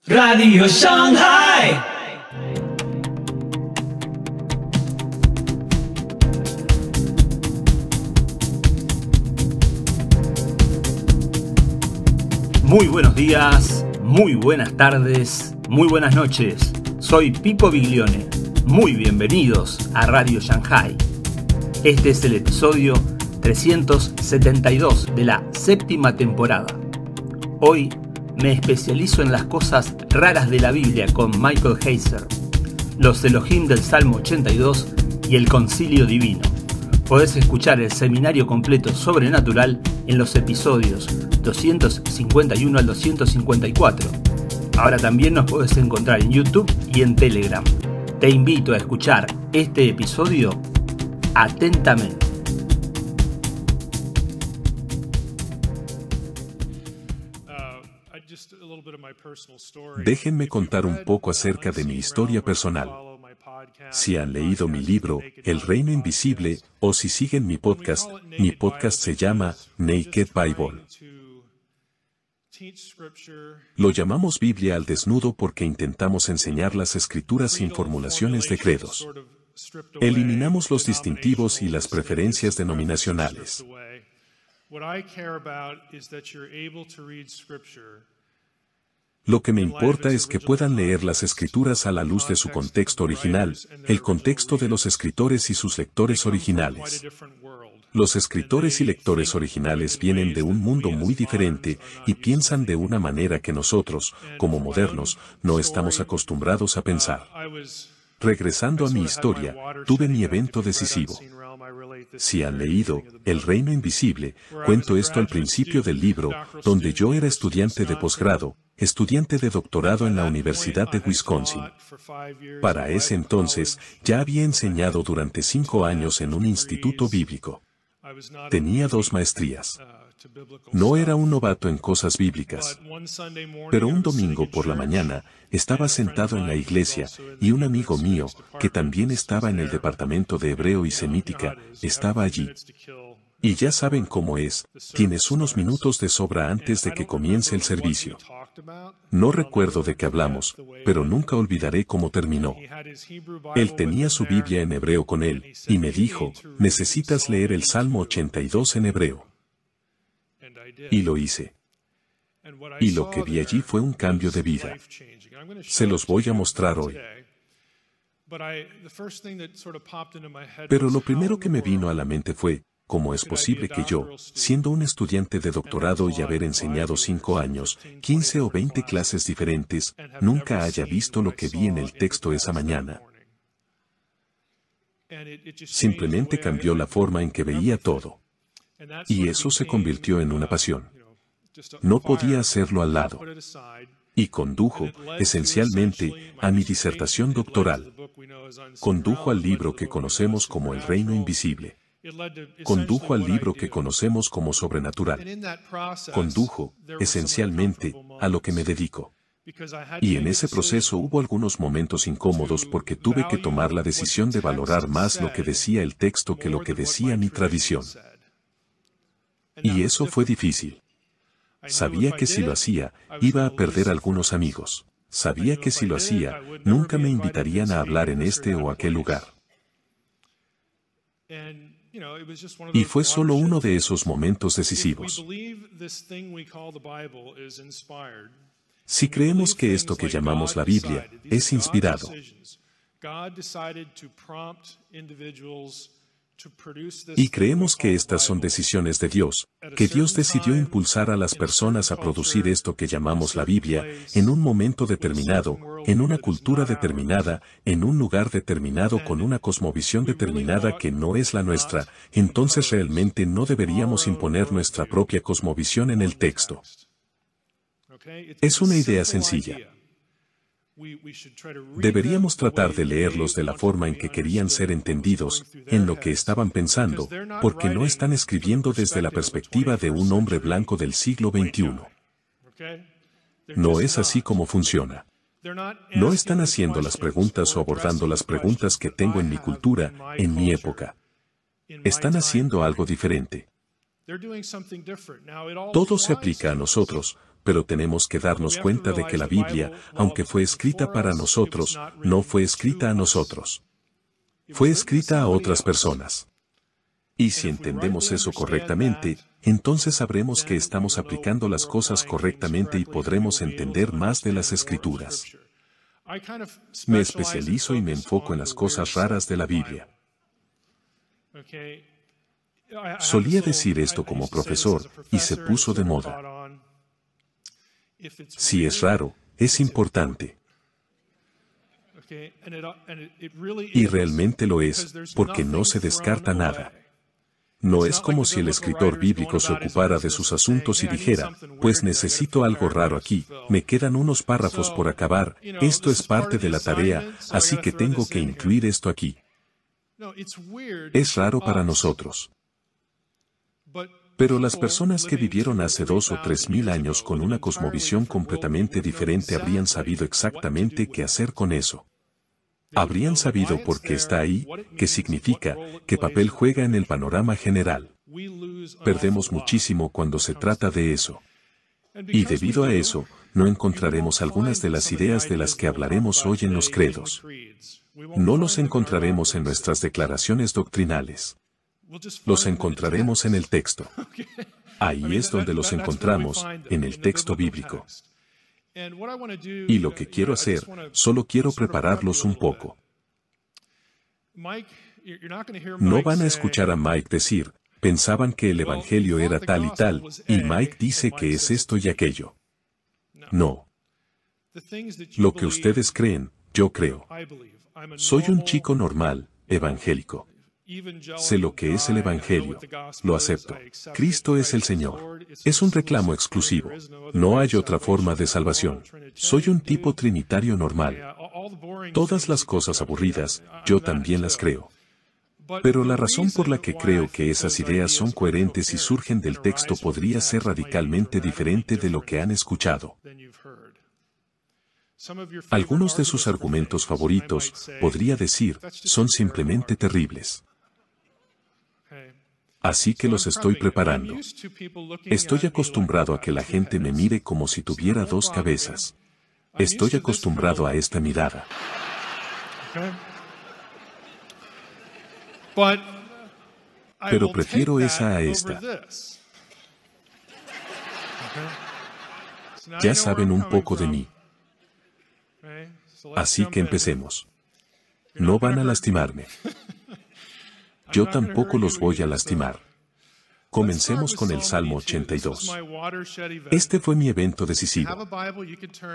Radio Shanghai. Muy buenos días, muy buenas tardes, muy buenas noches. Soy Pipo Biglione. Muy bienvenidos a Radio Shanghai. Este es el episodio 372 de la séptima temporada. Hoy me especializo en las cosas raras de la Biblia con Michael Heiser, los Elohim del Salmo 82 y el Concilio Divino. Podés escuchar el seminario completo sobrenatural en los episodios 251 al 254. Ahora también nos podés encontrar en YouTube y en Telegram. Te invito a escuchar este episodio atentamente. Déjenme contar un poco acerca de mi historia personal. Si han leído mi libro, El Reino Invisible, o si siguen mi podcast se llama Naked Bible. Lo llamamos Biblia al desnudo porque intentamos enseñar las escrituras sin formulaciones de credos. Eliminamos los distintivos y las preferencias denominacionales. Lo que me importa es que puedan leer las escrituras a la luz de su contexto original, el contexto de los escritores y sus lectores originales. Los escritores y lectores originales vienen de un mundo muy diferente y piensan de una manera que nosotros, como modernos, no estamos acostumbrados a pensar. Regresando a mi historia, tuve mi evento decisivo. Si han leído El Reino Invisible, cuento esto al principio del libro, donde yo era estudiante de posgrado, estudiante de doctorado en la Universidad de Wisconsin. Para ese entonces, ya había enseñado durante 5 años en un instituto bíblico. Tenía 2 maestrías. No era un novato en cosas bíblicas. Pero un domingo por la mañana, estaba sentado en la iglesia, y un amigo mío, que también estaba en el departamento de hebreo y semítica, estaba allí. Y ya saben cómo es, tienes unos minutos de sobra antes de que comience el servicio. No recuerdo de qué hablamos, pero nunca olvidaré cómo terminó. Él tenía su Biblia en hebreo con él, y me dijo, necesitas leer el Salmo 82 en hebreo. Y lo hice. Y lo que vi allí fue un cambio de vida. Se los voy a mostrar hoy. Pero lo primero que me vino a la mente fue, ¿cómo es posible que yo, siendo un estudiante de doctorado y haber enseñado 5 años, 15 o 20 clases diferentes, nunca haya visto lo que vi en el texto esa mañana? Simplemente cambió la forma en que veía todo. Y eso se convirtió en una pasión. No podía hacerlo al lado. Y condujo, esencialmente, a mi disertación doctoral. Condujo al libro que conocemos como El Reino Invisible. Condujo al libro que conocemos como Sobrenatural. Condujo, esencialmente, a lo que me dedico. Y en ese proceso hubo algunos momentos incómodos porque tuve que tomar la decisión de valorar más lo que decía el texto que lo que decía mi tradición. Y eso fue difícil. Sabía que si lo hacía, iba a perder algunos amigos. Sabía que si lo hacía, nunca me invitarían a hablar en este o aquel lugar. Y fue solo uno de esos momentos decisivos. Si creemos que esto que llamamos la Biblia es inspirado, y creemos que estas son decisiones de Dios, que Dios decidió impulsar a las personas a producir esto que llamamos la Biblia, en un momento determinado, en una cultura determinada, en un lugar determinado con una cosmovisión determinada que no es la nuestra, entonces realmente no deberíamos imponer nuestra propia cosmovisión en el texto. Es una idea sencilla. Deberíamos tratar de leerlos de la forma en que querían ser entendidos, en lo que estaban pensando, porque no están escribiendo desde la perspectiva de un hombre blanco del siglo XXI. No es así como funciona. No están haciendo las preguntas o abordando las preguntas que tengo en mi cultura, en mi época. Están haciendo algo diferente. Todo se aplica a nosotros, pero tenemos que darnos cuenta de que la Biblia, aunque fue escrita para nosotros, no fue escrita a nosotros. Fue escrita a otras personas. Y si entendemos eso correctamente, entonces sabremos que estamos aplicando las cosas correctamente y podremos entender más de las Escrituras. Me especializo y me enfoco en las cosas raras de la Biblia. Solía decir esto como profesor, y se puso de moda. Si es raro, es importante. Y realmente lo es, porque no se descarta nada. No es como si el escritor bíblico se ocupara de sus asuntos y dijera, pues necesito algo raro aquí, me quedan unos párrafos por acabar, esto es parte de la tarea, así que tengo que incluir esto aquí. Es raro para nosotros. Pero las personas que vivieron hace 2 o 3 mil años con una cosmovisión completamente diferente habrían sabido exactamente qué hacer con eso. Habrían sabido por qué está ahí, qué significa, qué papel juega en el panorama general. Perdemos muchísimo cuando se trata de eso. Y debido a eso, no encontraremos algunas de las ideas de las que hablaremos hoy en los credos. No los encontraremos en nuestras declaraciones doctrinales. Los encontraremos en el texto. Ahí es donde los encontramos, en el texto bíblico. Y lo que quiero hacer, solo quiero prepararlos un poco. No van a escuchar a Mike decir, pensaban que el Evangelio era tal y tal, y Mike dice que es esto y aquello. No. Lo que ustedes creen, yo creo. Soy un chico normal, evangélico. Sé lo que es el Evangelio. Lo acepto. Cristo es el Señor. Es un reclamo exclusivo. No hay otra forma de salvación. Soy un tipo trinitario normal. Todas las cosas aburridas, yo también las creo. Pero la razón por la que creo que esas ideas son coherentes y surgen del texto podría ser radicalmente diferente de lo que han escuchado. Algunos de sus argumentos favoritos, podría decir, son simplemente terribles. Así que los estoy preparando. Estoy acostumbrado a que la gente me mire como si tuviera 2 cabezas. Estoy acostumbrado a esta mirada. Pero prefiero esa a esta. Ya saben un poco de mí. Así que empecemos. No van a lastimarme. Yo tampoco los voy a lastimar. Comencemos con el Salmo 82. Este fue mi evento decisivo.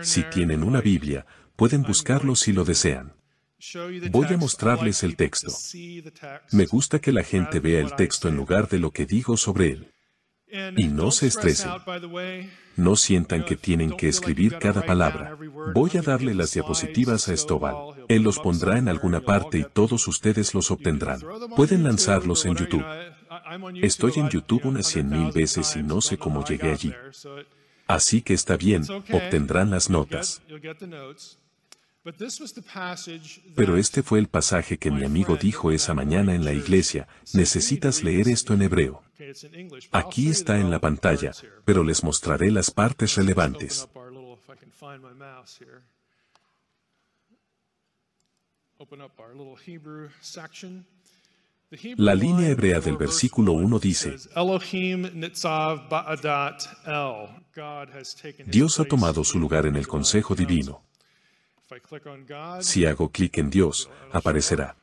Si tienen una Biblia, pueden buscarlo si lo desean. Voy a mostrarles el texto. Me gusta que la gente vea el texto en lugar de lo que digo sobre él. Y no se estresen. No sientan que tienen que escribir cada palabra. Voy a darle las diapositivas a Estóbal. Él los pondrá en alguna parte y todos ustedes los obtendrán. Pueden lanzarlos en YouTube. Estoy en YouTube unas 100,000 veces y no sé cómo llegué allí. Así que está bien, obtendrán las notas. Pero este fue el pasaje que mi amigo dijo esa mañana en la iglesia, necesitas leer esto en hebreo. Aquí está en la pantalla, pero les mostraré las partes relevantes. La línea hebrea del versículo 1 dice, Dios ha tomado su lugar en el consejo divino. Si hago clic en Dios, aparecerá.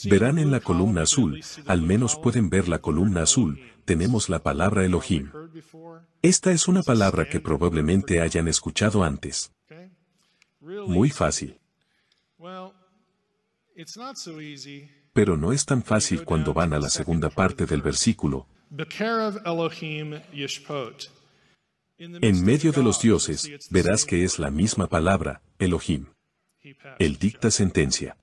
Verán en la columna azul, al menos pueden ver la columna azul, tenemos la palabra Elohim. Esta es una palabra que probablemente hayan escuchado antes. Muy fácil. Pero no es tan fácil cuando van a la segunda parte del versículo. En medio de los dioses, verás que es la misma palabra, Elohim. Él dicta sentencia.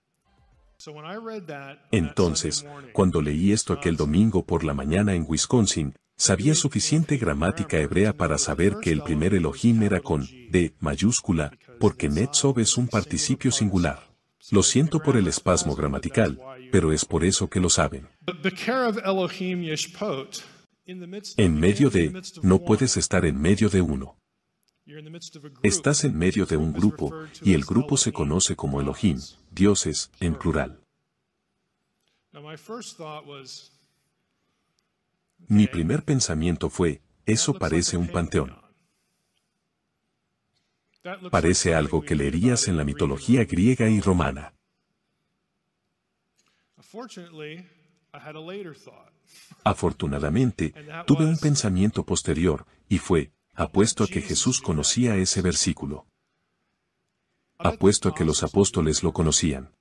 Entonces, cuando leí esto aquel domingo por la mañana en Wisconsin, sabía suficiente gramática hebrea para saber que el primer Elohim era con D mayúscula, porque Netzov es un participio singular. Lo siento por el espasmo gramatical, pero es por eso que lo saben. En medio de, no puedes estar en medio de uno. Estás en medio de un grupo, y el grupo se conoce como Elohim, dioses, en plural. Mi primer pensamiento fue, eso parece un panteón. Parece algo que leerías en la mitología griega y romana. Afortunadamente, tuve un pensamiento posterior, y fue, apuesto a que Jesús conocía ese versículo. Apuesto a que los apóstoles lo conocían.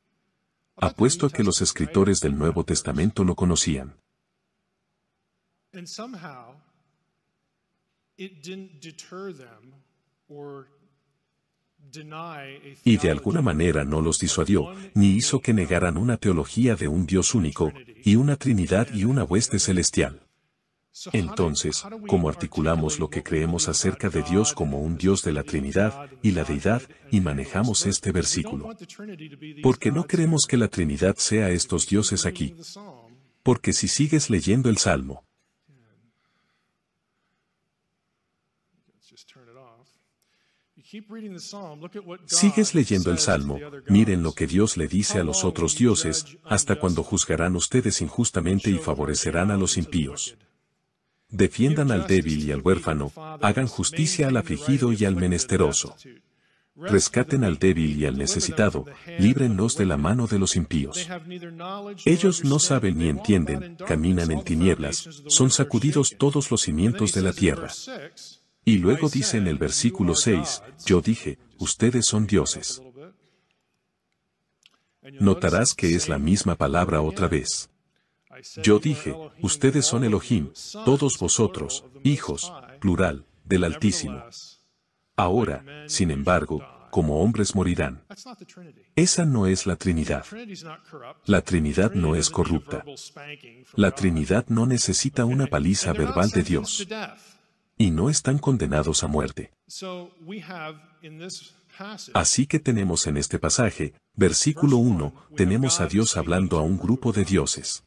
Apuesto a que los escritores del Nuevo Testamento lo conocían. Y de alguna manera no los disuadió, ni hizo que negaran una teología de un Dios único, y una Trinidad y una hueste celestial. Entonces, ¿cómo articulamos lo que creemos acerca de Dios como un Dios de la Trinidad y la Deidad, y manejamos este versículo? Porque no queremos que la Trinidad sea estos dioses aquí. Porque si sigues leyendo el Salmo, sigues leyendo el Salmo, miren lo que Dios le dice a los otros dioses, hasta cuando juzgarán ustedes injustamente y favorecerán a los impíos. Defiendan al débil y al huérfano, hagan justicia al afligido y al menesteroso. Rescaten al débil y al necesitado, líbrenlos de la mano de los impíos. Ellos no saben ni entienden, caminan en tinieblas, son sacudidos todos los cimientos de la tierra. Y luego dice en el versículo 6, yo dije, ustedes son dioses. Notarás que es la misma palabra otra vez. Yo dije, ustedes son Elohim, todos vosotros, hijos, plural, del Altísimo. Ahora, sin embargo, como hombres morirán. Esa no es la Trinidad. La Trinidad no es corrupta. La Trinidad no necesita una paliza verbal de Dios. Y no están condenados a muerte. Así que tenemos en este pasaje, versículo 1, tenemos a Dios hablando a un grupo de dioses.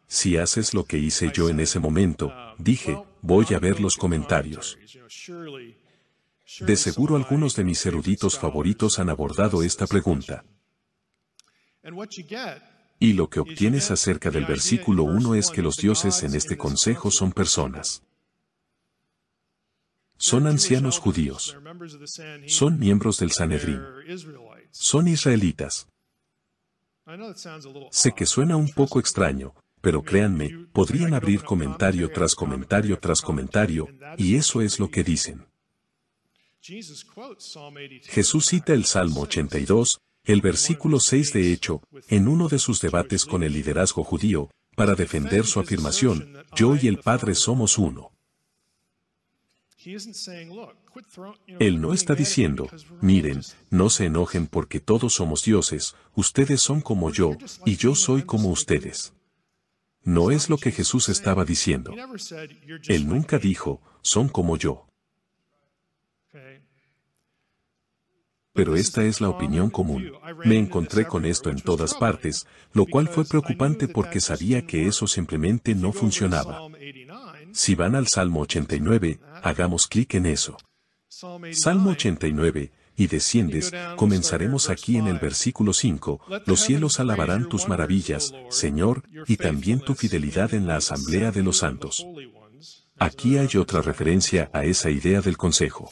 Si haces lo que hice yo en ese momento, dije, voy a ver los comentarios. De seguro algunos de mis eruditos favoritos han abordado esta pregunta. Y lo que obtienes acerca del versículo 1 es que los dioses en este consejo son personas. Son ancianos judíos. Son miembros del Sanedrín. Son israelitas. Sé que suena un poco extraño, pero créanme, podrían abrir comentario tras comentario tras comentario, y eso es lo que dicen. Jesús cita el Salmo 82, el versículo 6 de hecho, en uno de sus debates con el liderazgo judío, para defender su afirmación, yo y el Padre somos uno. Él no está diciendo, miren, no se enojen porque todos somos dioses, ustedes son como yo, y yo soy como ustedes. No es lo que Jesús estaba diciendo. Él nunca dijo, son como yo. Pero esta es la opinión común. Me encontré con esto en todas partes, lo cual fue preocupante porque sabía que eso simplemente no funcionaba. Si van al Salmo 89, hagamos clic en eso. Salmo 89, y desciendes, comenzaremos aquí en el versículo 5, los cielos alabarán tus maravillas, Señor, y también tu fidelidad en la asamblea de los santos. Aquí hay otra referencia a esa idea del consejo.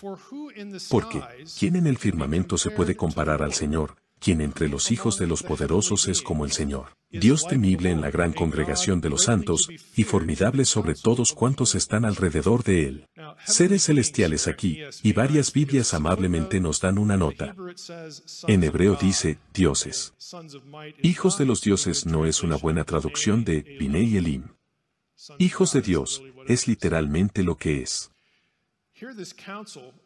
Porque, ¿quién en el firmamento se puede comparar al Señor? Quien entre los hijos de los poderosos es como el Señor. Dios temible en la gran congregación de los santos, y formidable sobre todos cuantos están alrededor de Él. Seres celestiales aquí, y varias Biblias amablemente nos dan una nota. En hebreo dice, dioses. Hijos de los dioses no es una buena traducción de Binei Elim. Hijos de Dios, es literalmente lo que es.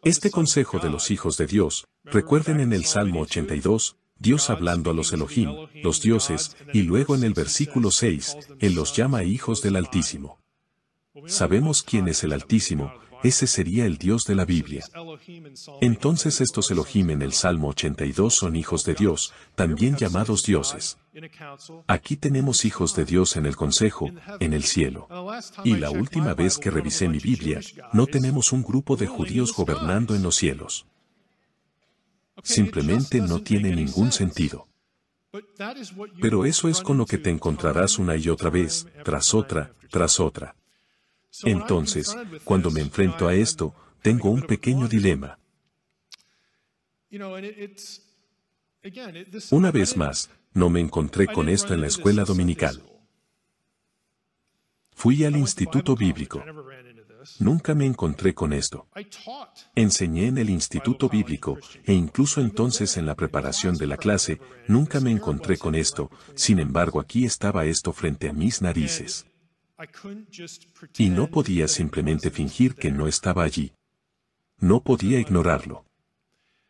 Este consejo de los hijos de Dios, recuerden en el Salmo 82, Dios hablando a los Elohim, los dioses, y luego en el versículo 6, Él los llama hijos del Altísimo. Sabemos quién es el Altísimo, ese sería el Dios de la Biblia. Entonces estos Elohim en el Salmo 82 son hijos de Dios, también llamados dioses. Aquí tenemos hijos de Dios en el consejo, en el cielo. Y la última vez que revisé mi Biblia, no tenemos un grupo de judíos gobernando en los cielos. Simplemente no tiene ningún sentido. Pero eso es con lo que te encontrarás una y otra vez, tras otra, tras otra. Entonces, cuando me enfrento a esto, tengo un pequeño dilema. Una vez más, no me encontré con esto en la escuela dominical. Fui al instituto bíblico. Nunca me encontré con esto. Enseñé en el instituto bíblico, e incluso entonces en la preparación de la clase, nunca me encontré con esto, sin embargo aquí estaba esto frente a mis narices. Y no podía simplemente fingir que no estaba allí. No podía ignorarlo.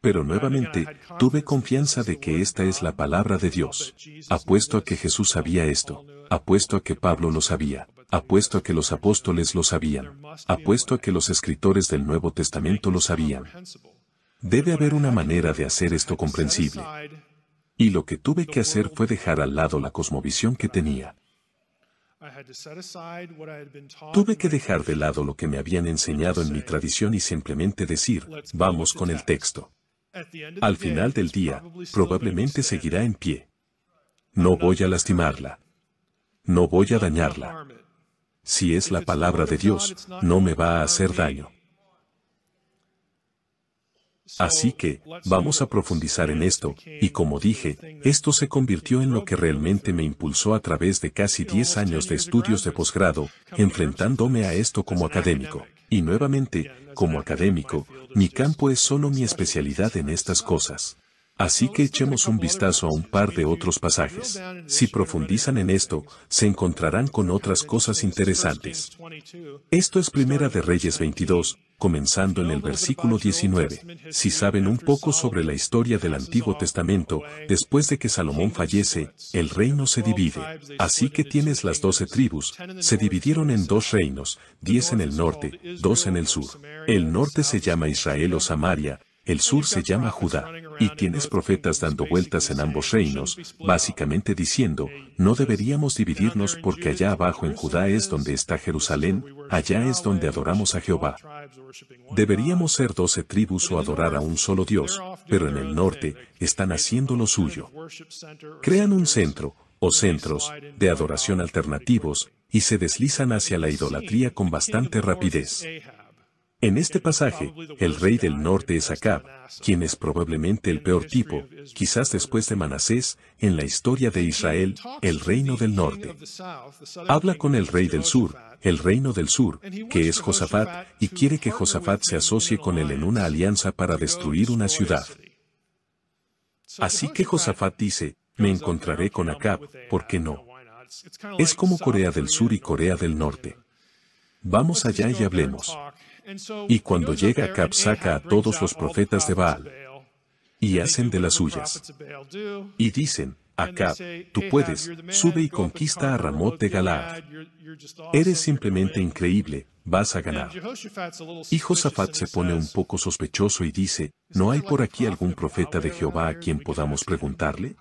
Pero nuevamente, tuve confianza de que esta es la palabra de Dios. Apuesto a que Jesús sabía esto. Apuesto a que Pablo lo sabía. Apuesto a que los apóstoles lo sabían. Apuesto a que los escritores del Nuevo Testamento lo sabían. Debe haber una manera de hacer esto comprensible. Y lo que tuve que hacer fue dejar al lado la cosmovisión que tenía. Tuve que dejar de lado lo que me habían enseñado en mi tradición y simplemente decir, vamos con el texto. Al final del día, probablemente seguirá en pie. No voy a lastimarla. No voy a dañarla. Si es la palabra de Dios, no me va a hacer daño. Así que, vamos a profundizar en esto, y como dije, esto se convirtió en lo que realmente me impulsó a través de casi 10 años de estudios de posgrado, enfrentándome a esto como académico. Y nuevamente, como académico, mi campo es solo mi especialidad en estas cosas. Así que echemos un vistazo a un par de otros pasajes. Si profundizan en esto, se encontrarán con otras cosas interesantes. Esto es Primera de Reyes 22, comenzando en el versículo 19. Si saben un poco sobre la historia del Antiguo Testamento, después de que Salomón fallece, el reino se divide. Así que tienes las 12 tribus, se dividieron en 2 reinos, 10 en el norte, 2 en el sur. El norte se llama Israel o Samaria, el sur se llama Judá, y tienes profetas dando vueltas en ambos reinos, básicamente diciendo, no deberíamos dividirnos porque allá abajo en Judá es donde está Jerusalén, allá es donde adoramos a Jehová. Deberíamos ser 12 tribus o adorar a un solo Dios, pero en el norte están haciendo lo suyo. Crean un centro, o centros, de adoración alternativos, y se deslizan hacia la idolatría con bastante rapidez. En este pasaje, el rey del norte es Acab, quien es probablemente el peor tipo, quizás después de Manasés, en la historia de Israel, el reino del norte. Habla con el rey del sur, el reino del sur, que es Josafat, y quiere que Josafat se asocie con él en una alianza para destruir una ciudad. Así que Josafat dice, me encontraré con Acab, ¿por qué no? Es como Corea del Sur y Corea del Norte. Vamos allá y hablemos. Y cuando llega Acab saca a todos los profetas de Baal. Y hacen de las suyas. Y dicen, Acab, tú puedes, sube y conquista a Ramot de Galaad. Eres simplemente increíble, vas a ganar. Y Josafat se pone un poco sospechoso y dice, ¿no hay por aquí algún profeta de Jehová a quien podamos preguntarle?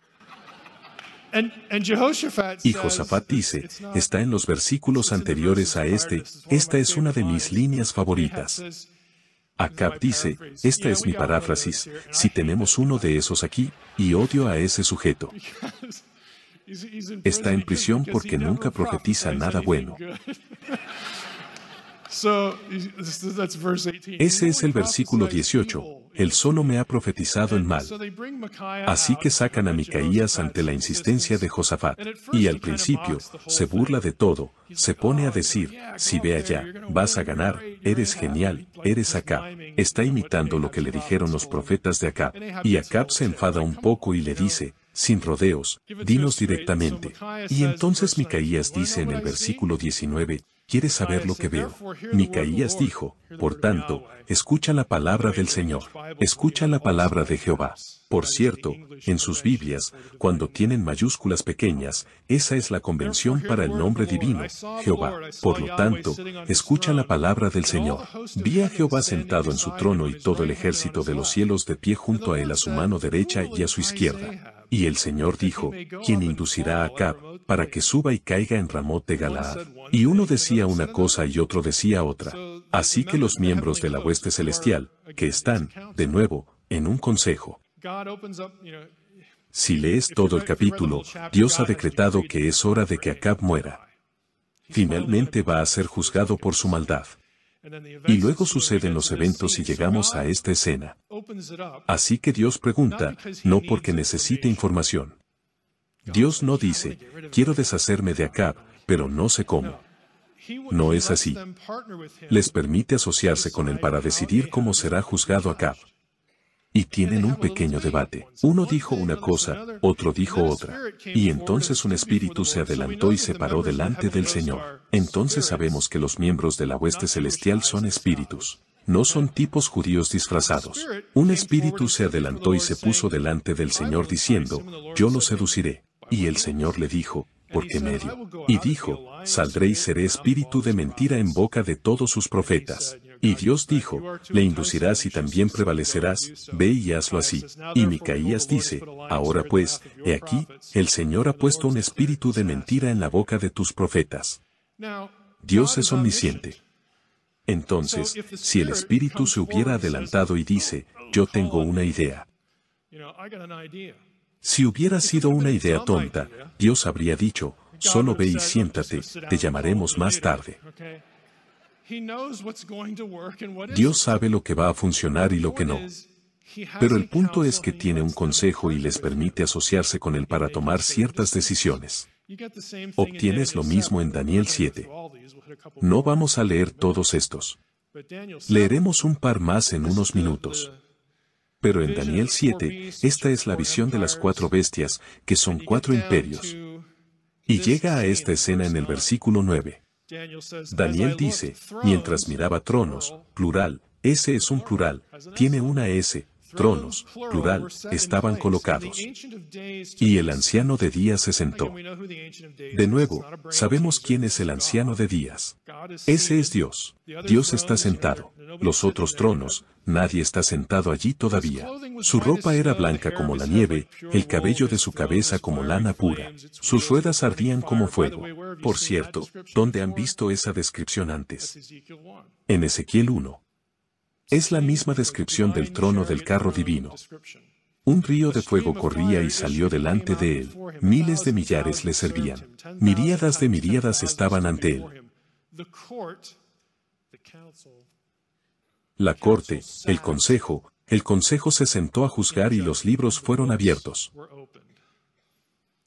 Y Josafat dice, está en los versículos anteriores a esta es una de mis líneas favoritas. Acab dice, esta es mi paráfrasis, si tenemos uno de esos aquí, y odio a ese sujeto. Está en prisión porque nunca profetiza nada bueno. Ese es el versículo 18. Él solo me ha profetizado el mal. Así que sacan a Micaías ante la insistencia de Josafat. Y al principio, se burla de todo, se pone a decir, si ve allá, vas a ganar, eres genial, eres Acab. Está imitando lo que le dijeron los profetas de Acab. Y Acab se enfada un poco y le dice, sin rodeos, dinos directamente. Y entonces Micaías dice en el versículo 19, ¿quieres saber lo que veo? Micaías dijo, por tanto, escucha la palabra del Señor, escucha la palabra de Jehová. Por cierto, en sus Biblias, cuando tienen mayúsculas pequeñas, esa es la convención para el nombre divino, Jehová. Por lo tanto, escucha la palabra del Señor. Vi a Jehová sentado en su trono y todo el ejército de los cielos de pie junto a él a su mano derecha y a su izquierda. Y el Señor dijo, ¿quién inducirá a Acab para que suba y caiga en Ramot de Galaad? Y uno decía una cosa y otro decía otra. Así que los miembros de la hueste celestial, que están, de nuevo, en un consejo. Si lees todo el capítulo, Dios ha decretado que es hora de que Acab muera. Finalmente va a ser juzgado por su maldad. Y luego suceden los eventos y llegamos a esta escena. Así que Dios pregunta, no porque necesite información. Dios no dice, quiero deshacerme de Acab, pero no sé cómo. No es así. Les permite asociarse con él para decidir cómo será juzgado Acab. Y tienen un pequeño debate. Uno dijo una cosa, otro dijo otra. Y entonces un espíritu se adelantó y se paró delante del Señor. Entonces sabemos que los miembros de la hueste celestial son espíritus. No son tipos judíos disfrazados. Un espíritu se adelantó y se puso delante del Señor diciendo, yo lo seduciré. Y el Señor le dijo, ¿por qué medio? Y dijo, saldré y seré espíritu de mentira en boca de todos sus profetas. Y Dios dijo, le inducirás y también prevalecerás, ve y hazlo así. Y Micaías dice, ahora pues, he aquí, el Señor ha puesto un espíritu de mentira en la boca de tus profetas. Dios es omnisciente. Entonces, si el espíritu se hubiera adelantado y dice, yo tengo una idea. Si hubiera sido una idea tonta, Dios habría dicho, solo ve y siéntate, te llamaremos más tarde. Dios sabe lo que va a funcionar y lo que no. Pero el punto es que tiene un consejo y les permite asociarse con él para tomar ciertas decisiones. Obtienes lo mismo en Daniel 7. No vamos a leer todos estos. Leeremos un par más en unos minutos. Pero en Daniel 7, esta es la visión de las 4 bestias, que son 4 imperios. Y llega a esta escena en el versículo 9. Daniel dice, mientras miraba tronos, plural, ese es un plural, tiene una S, tronos, plural, estaban colocados. Y el anciano de días se sentó. De nuevo, sabemos quién es el anciano de días. Ese es Dios. Dios está sentado. Los otros tronos, nadie está sentado allí todavía. Su ropa era blanca como la nieve, el cabello de su cabeza como lana pura. Sus ruedas ardían como fuego. Por cierto, ¿dónde han visto esa descripción antes? En Ezequiel 1. Es la misma descripción del trono del carro divino. Un río de fuego corría y salió delante de él. Miles de millares le servían. Miríadas de miríadas estaban ante él. La corte, el consejo se sentó a juzgar y los libros fueron abiertos.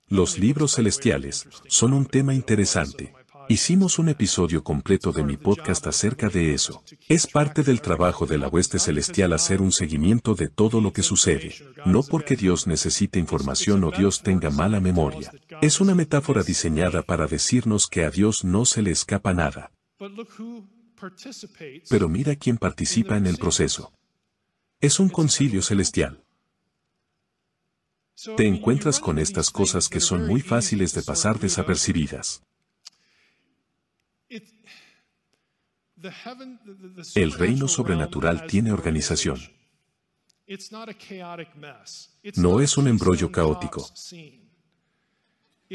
Los libros celestiales son un tema interesante. Hicimos un episodio completo de mi podcast acerca de eso. Es parte del trabajo de la hueste celestial hacer un seguimiento de todo lo que sucede. No porque Dios necesite información o Dios tenga mala memoria. Es una metáfora diseñada para decirnos que a Dios no se le escapa nada. Pero mira quién participa en el proceso. Es un concilio celestial. Te encuentras con estas cosas que son muy fáciles de pasar desapercibidas. El reino sobrenatural tiene organización. No es un embrollo caótico.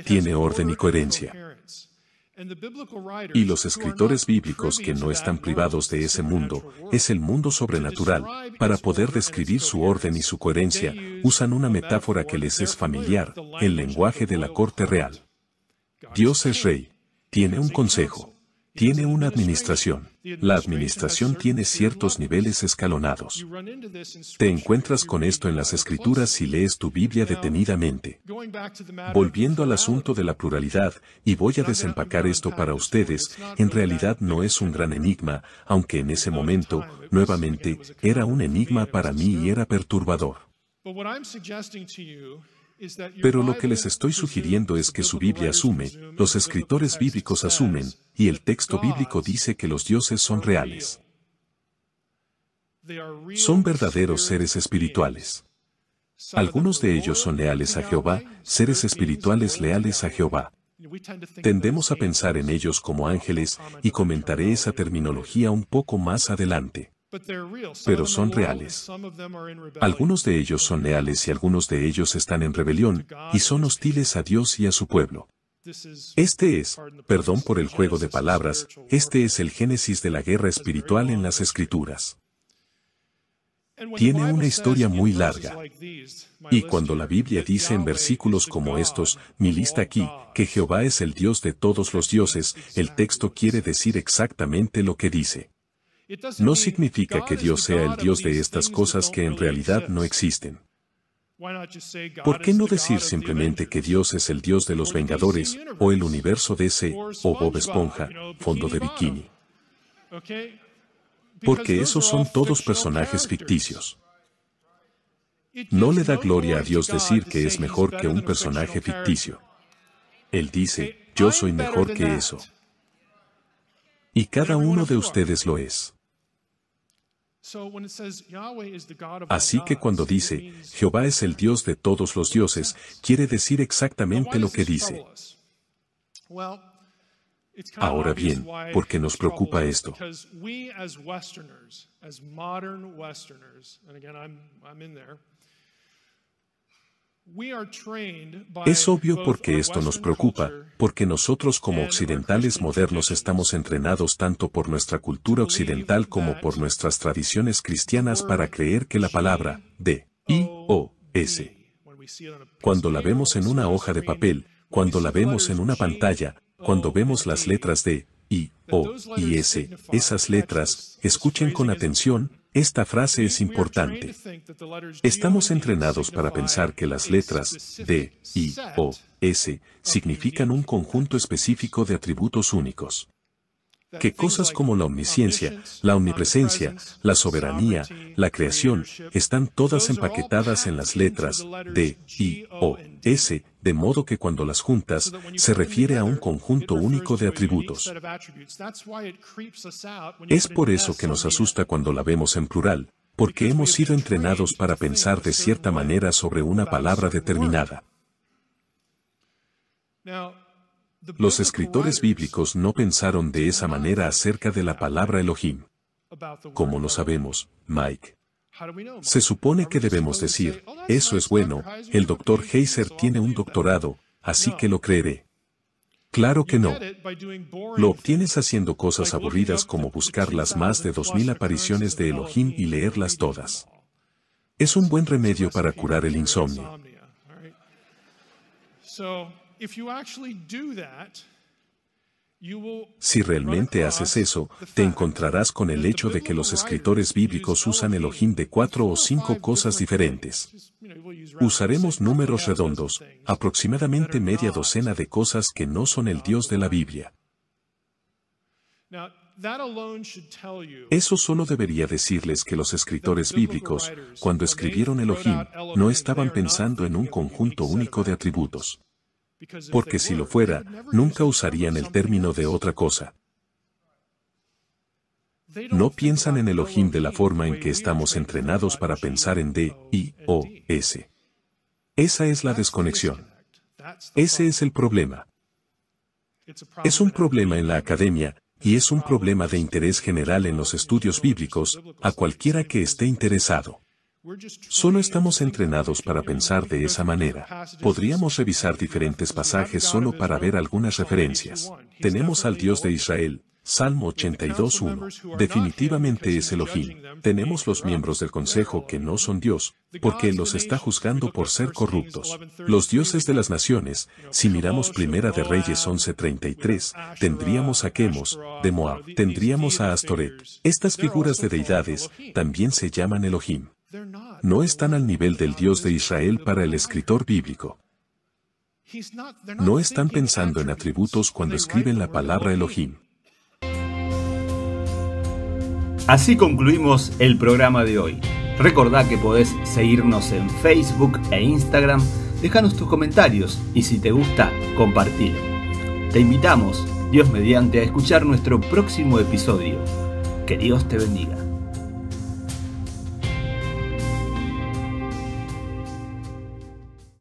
Tiene orden y coherencia. Y los escritores bíblicos que no están privados de ese mundo, es el mundo sobrenatural, para poder describir su orden y su coherencia, usan una metáfora que les es familiar, el lenguaje de la corte real. Dios es rey. Tiene un consejo. Tiene una administración. La administración tiene ciertos niveles escalonados. Te encuentras con esto en las Escrituras si lees tu Biblia detenidamente. Volviendo al asunto de la pluralidad, y voy a desempacar esto para ustedes, en realidad no es un gran enigma, aunque en ese momento, nuevamente, era un enigma para mí y era perturbador. Pero lo que les estoy sugiriendo es que su Biblia asume, los escritores bíblicos asumen, y el texto bíblico dice que los dioses son reales. Son verdaderos seres espirituales. Algunos de ellos son leales a Jehová, seres espirituales leales a Jehová. Tendemos a pensar en ellos como ángeles, y comentaré esa terminología un poco más adelante. pero son reales. Algunos de ellos son leales y algunos de ellos están en rebelión, y son hostiles a Dios y a su pueblo. Este es, perdón por el juego de palabras, este es el génesis de la guerra espiritual en las Escrituras. Tiene una historia muy larga. Y cuando la Biblia dice en versículos como estos, mi lista aquí, que Jehová es el Dios de todos los dioses, el texto quiere decir exactamente lo que dice. No significa que Dios sea el Dios de estas cosas que en realidad no existen. ¿Por qué no decir simplemente que Dios es el Dios de los Vengadores, o el universo DC, o Bob Esponja, fondo de bikini? Porque esos son todos personajes ficticios. No le da gloria a Dios decir que es mejor que un personaje ficticio. Él dice, yo soy mejor que eso. Y cada uno de ustedes lo es. Así que cuando dice, Jehová es el Dios de todos los dioses, quiere decir exactamente lo que dice. Ahora bien, ¿por qué nos preocupa esto? Es obvio porque esto nos preocupa, porque nosotros como occidentales modernos estamos entrenados tanto por nuestra cultura occidental como por nuestras tradiciones cristianas para creer que la palabra D-I-O-S, cuando la vemos en una hoja de papel, cuando la vemos en una pantalla, cuando vemos las letras D, I, O y S, esas letras, escuchen con atención, esta frase es importante. Estamos entrenados para pensar que las letras D, I, O, S significan un conjunto específico de atributos únicos. Que cosas como la omnisciencia, la omnipresencia, la soberanía, la creación, están todas empaquetadas en las letras D, I, O, S, de modo que cuando las juntas, se refiere a un conjunto único de atributos. Es por eso que nos asusta cuando la vemos en plural, porque hemos sido entrenados para pensar de cierta manera sobre una palabra determinada. Los escritores bíblicos no pensaron de esa manera acerca de la palabra Elohim. ¿Cómo lo sabemos, Mike? Se supone que debemos decir, eso es bueno, el Dr. Heiser tiene un doctorado, así que lo creeré. Claro que no. Lo obtienes haciendo cosas aburridas como buscar las más de 2000 apariciones de Elohim y leerlas todas. Es un buen remedio para curar el insomnio. Si realmente haces eso, te encontrarás con el hecho de que los escritores bíblicos usan Elohim de 4 o 5 cosas diferentes. Usaremos números redondos, aproximadamente media docena de cosas que no son el Dios de la Biblia. Eso solo debería decirles que los escritores bíblicos, cuando escribieron Elohim, no estaban pensando en un conjunto único de atributos. Porque si lo fuera, nunca usarían el término de otra cosa. No piensan en Elohim de la forma en que estamos entrenados para pensar en D, I, O, S. Esa es la desconexión. Ese es el problema. Es un problema en la academia, y es un problema de interés general en los estudios bíblicos, a cualquiera que esté interesado. Solo estamos entrenados para pensar de esa manera. Podríamos revisar diferentes pasajes solo para ver algunas referencias. Tenemos al Dios de Israel, Salmo 82:1. Definitivamente es Elohim. Tenemos los miembros del consejo que no son Dios, porque Él los está juzgando por ser corruptos. Los dioses de las naciones, si miramos Primera de Reyes 11:33, tendríamos a Quemos, de Moab, tendríamos a Astoret. Estas figuras de deidades también se llaman Elohim. No están al nivel del Dios de Israel para el escritor bíblico. No están pensando en atributos cuando escriben la palabra Elohim. Así concluimos el programa de hoy. Recordá que podés seguirnos en Facebook e Instagram, déjanos tus comentarios y si te gusta, compartilo. Te invitamos, Dios mediante, a escuchar nuestro próximo episodio. Que Dios te bendiga.